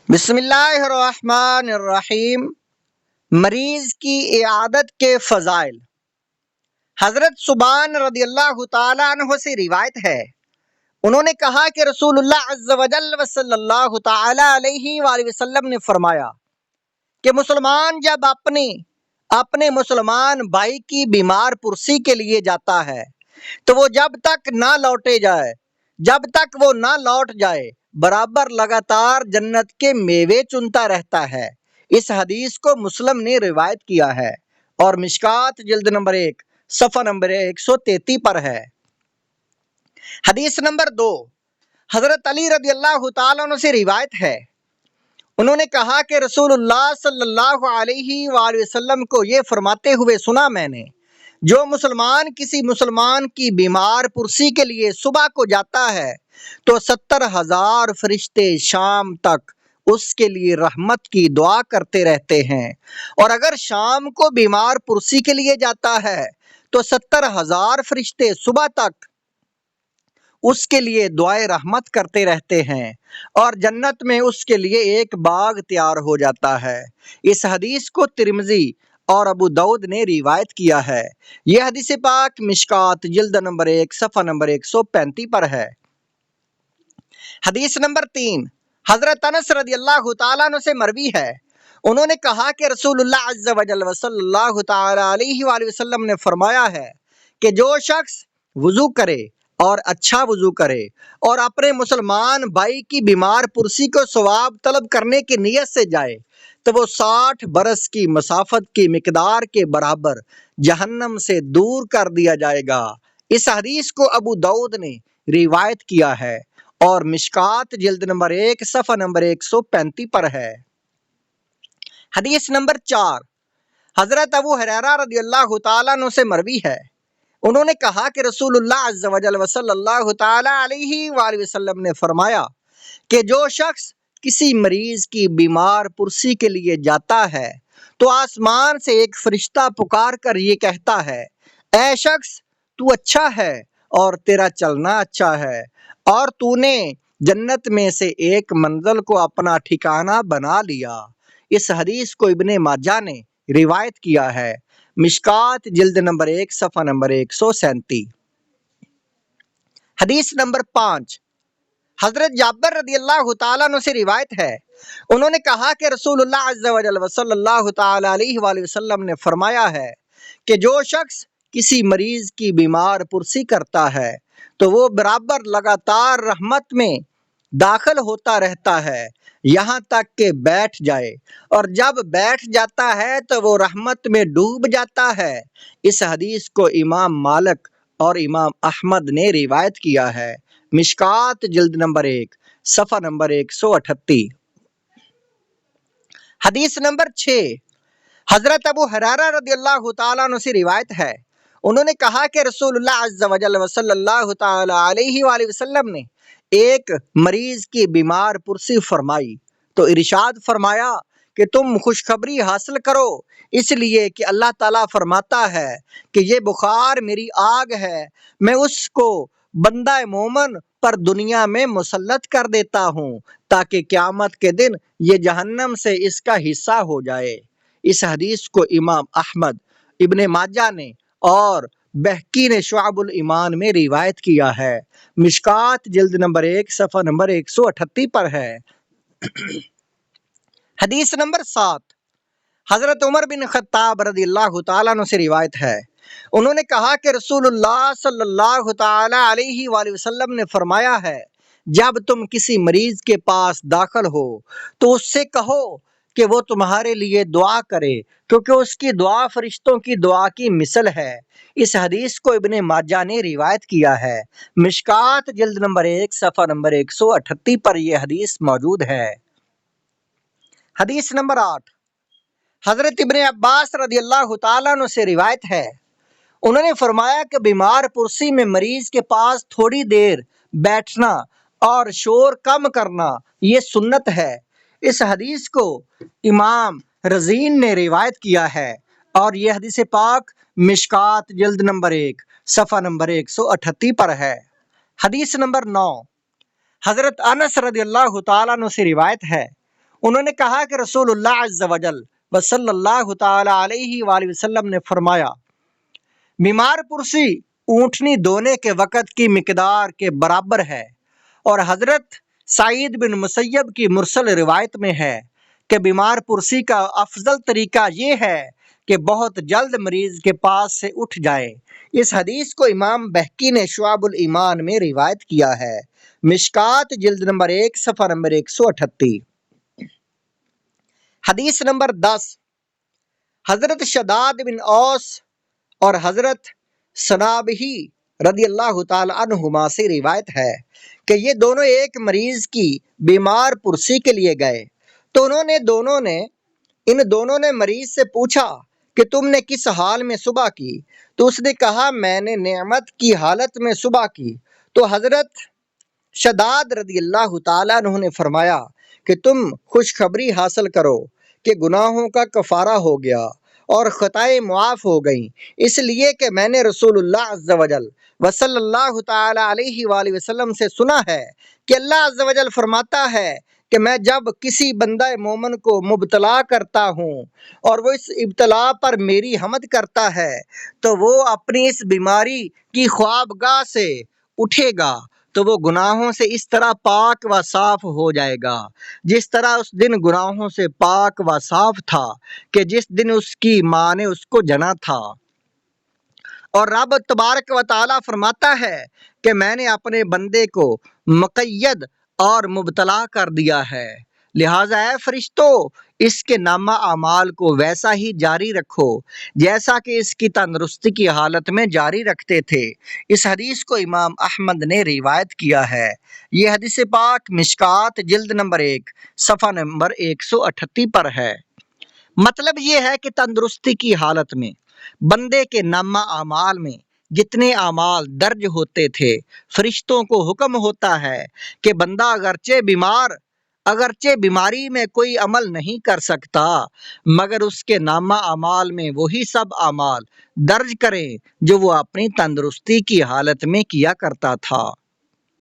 بسم اللہ الرحمن الرحیم۔ مریض کی عیادت کے فضائل۔ حضرت ثوبان رضی اللہ تعالیٰ عنہ سے روایت ہے، انہوں نے کہا کہ رسول اللہ عز و جل صلی اللہ تعالیٰ علیہ وآلہ وسلم نے فرمایا کہ مسلمان جب اپنے مسلمان بھائی کی بیمار پرسی کے لیے جاتا ہے تو وہ جب تک وہ نہ لوٹ جائے برابر لگاتار جنت کے میوے چنتا رہتا ہے۔ اس حدیث کو مسلم نے روایت کیا ہے اور مشکات جلد نمبر 1 صفحہ نمبر 133 پر ہے۔ حدیث نمبر 2، حضرت علی رضی اللہ تعالیٰ عنہ سے روایت ہے، انہوں نے کہا کہ رسول اللہ صلی اللہ علیہ وآلہ وسلم کو یہ فرماتے ہوئے سنا میں نے، جو مسلمان کسی مسلمان کی بیمار پرسی کے لیے صبح کو جاتا ہے تو 70,000 فرشتے شام تک اس کے لیے رحمت کی دعا کرتے رہتے ہیں، اور اگر شام کو بیمار پرسی کے لیے جاتا ہے تو 70,000 فرشتے صبح تک اس کے لیے دعائے رحمت کرتے رہتے ہیں، اور جنت میں اس کے لیے ایک باغ تیار ہو جاتا ہے۔ اس حدیث کو ترمذی اور ابو داؤد نے روایت کیا ہے۔ یہ حدیث پاک مشکات جلد نمبر 1 صفحہ نمبر 135 پر ہے۔ حدیث نمبر 3، حضرت انس رضی اللہ تعالیٰ عنہ سے مروی ہے، انہوں نے کہا کہ رسول اللہ عز و جل صلی اللہ تعالیٰ علیہ وآلہ وسلم نے فرمایا ہے کہ جو شخص وضو کرے اور اچھا وضو کرے اور اپنے مسلمان بھائی کی بیمار پرسی کو ثواب طلب کرنے کی نیت سے جائے تو وہ 60 برس کی مسافت کی مقدار کے برابر جہنم سے دور کر دیا جائے گا۔ اس حدیث کو ابو داؤد نے روایت کیا ہے اور مشکات جلد نمبر 1 صفحہ نمبر 135 پر ہے۔ حدیث نمبر 4، حضرت ابو ہریرہ رضی اللہ تعالیٰ عنہ سے مروی ہے، انہوں نے کہا کہ رسول اللہ عز و جل صلی اللہ تعالیٰ علیہ وآلہ وسلم نے فرمایا کہ جو شخص کسی مریض کی بیمار پرسی کے لیے جاتا ہے تو آسمان سے ایک فرشتہ پکار کر یہ کہتا ہے، اے شخص تو اچھا ہے اور تیرا چلنا اچھا ہے، اور تو نے جنت میں سے ایک منزل کو اپنا ٹھکانہ بنا لیا۔ اس حدیث کو ابن ماجہ نے روایت کیا ہے، مشکات جلد نمبر 1 صفحہ نمبر 137۔ حدیث نمبر 5، حضرت جابر رضی اللہ تعالیٰ عنہ سے روایت ہے، انہوں نے کہا کہ رسول اللہ عز و جل صلی اللہ تعالیٰ علیہ وآلہ وسلم نے فرمایا ہے کہ جو شخص کسی مریض کی بیمار پرسی کرتا ہے تو وہ برابر لگاتار رحمت میں داخل ہوتا رہتا ہے یہاں تک کہ بیٹھ جائے، اور جب بیٹھ جاتا ہے تو وہ رحمت میں ڈوب جاتا ہے۔ اس حدیث کو امام مالک اور امام احمد نے روایت کیا ہے، مشکات جلد نمبر 1 صفحہ نمبر 138۔ حدیث نمبر 6، حضرت ابو ہریرہ رضی اللہ تعالیٰ عنہ سے روایت ہے، انہوں نے کہا کہ رسول اللہ عز و جل صلی اللہ تعالیٰ علیہ وآلہ وسلم نے ایک مریض کی بیمار پرسی فرمائی تو ارشاد فرمایا کہ تم خوشخبری حاصل کرو، اس لیے کہ اللہ تعالیٰ فرماتا ہے کہ یہ بخار میری آگ ہے، میں اس کو بندہ مومن پر دنیا میں مسلط کر دیتا ہوں تاکہ قیامت کے دن یہ جہنم سے اس کا حصہ ہو جائے۔ اس حدیث کو امام احمد، ابن ماجہ نے اور بہقی نے شعب الایمان میں روایت کیا ہے، مشکات جلد نمبر 1 صفحہ نمبر 138 پر ہے۔ حدیث نمبر 7، حضرت عمر بن خطاب رضی اللہ تعالیٰ عنہ سے روایت ہے، انہوں نے کہا کہ رسول اللہ صلی اللہ تعالیٰ علیہ وآلہ وسلم نے فرمایا ہے، جب تم کسی مریض کے پاس داخل ہو تو اس سے کہو کہ وہ تمہارے لیے دعا کرے، کیونکہ اس کی دعا فرشتوں کی دعا کی مثل ہے۔ اس حدیث کو ابن ماجہ نے روایت کیا ہے، مشکات جلد نمبر 1 صفحہ نمبر 138 پر یہ حدیث موجود ہے۔ حدیث نمبر 8، حضرت ابن عباس رضی اللہ تعالیٰ عنہ سے روایت ہے، انہوں نے فرمایا کہ بیمار پرسی میں مریض کے پاس تھوڑی دیر بیٹھنا اور شور کم کرنا یہ سنت ہے۔ اس حدیث کو امام رزین نے روایت کیا ہے اور یہ حدیث پاک مشکات جلد نمبر 1 صفحہ نمبر 138 پر ہے۔ حدیث نمبر 9، حضرت انس رضی اللہ تعالیٰ عنہ سے روایت ہے، انہوں نے کہا کہ رسول اللہ عز و جل صلی اللہ تعالی علیہ وآلہ وسلم نے فرمایا، بیمار پرسی اونٹنی دھونے کے وقت کی مقدار کے برابر ہے۔ اور حضرت سعید بن مسیب کی مرسل روایت میں ہے کہ بیمار پرسی کا افضل طریقہ یہ ہے کہ بہت جلد مریض کے پاس سے اٹھ جائے۔ اس حدیث کو امام بہقی نے شعب الایمان میں روایت کیا ہے، مشکات جلد نمبر 1 صفحہ نمبر 138۔ حدیث نمبر 10، حضرت شداد بن اوس اور حضرت سنابہی رضی اللہ تعالی عنہما سے روایت ہے کہ یہ دونوں ایک مریض کی بیمار پرسی کے لیے گئے تو ان دونوں نے مریض سے پوچھا کہ تم نے کس حال میں صبح کی؟ تو اس نے کہا میں نے نعمت کی حالت میں صبح کی۔ تو حضرت شداد رضی اللہ تعالیٰ عنہ نے فرمایا کہ تم خوشخبری حاصل کرو کہ گناہوں کا کفارہ ہو گیا اور خطائیں معاف ہو گئیں، اس لیے کہ میں نے رسول اللہ عز و جل صلی اللہ تعالی علیہ وآلہ وسلم سے سنا ہے کہ اللہ عز و جل فرماتا ہے کہ میں جب کسی بندہ مومن کو مبتلا کرتا ہوں اور وہ اس ابتلا پر میری حمد کرتا ہے تو وہ اپنی اس بیماری کی خوابگاہ سے اٹھے گا تو وہ گناہوں سے اس طرح پاک و صاف ہو جائے گا جس طرح اس دن گناہوں سے پاک و صاف تھا کہ جس دن اس کی ماں نے اس کو جنا تھا۔ اور رب تبارک و تعالیٰ فرماتا ہے کہ میں نے اپنے بندے کو مقید اور مبتلا کر دیا ہے، لہٰذا اے فرشتوں اس کے نامہ اعمال کو ویسا ہی جاری رکھو جیسا کہ اس کی تندرستی کی حالت میں جاری رکھتے تھے۔ اس حدیث کو امام احمد نے روایت کیا ہے۔ یہ حدیث پاک مشکات جلد نمبر 1 صفحہ نمبر 138 پر ہے۔ مطلب یہ ہے کہ تندرستی کی حالت میں بندے کے نامہ اعمال میں جتنے اعمال درج ہوتے تھے، فرشتوں کو حکم ہوتا ہے کہ بندہ اگرچہ بیماری میں کوئی عمل نہیں کر سکتا مگر اس کے نامہ اعمال میں وہی سب اعمال درج کریں جو وہ اپنی تندرستی کی حالت میں کیا کرتا تھا۔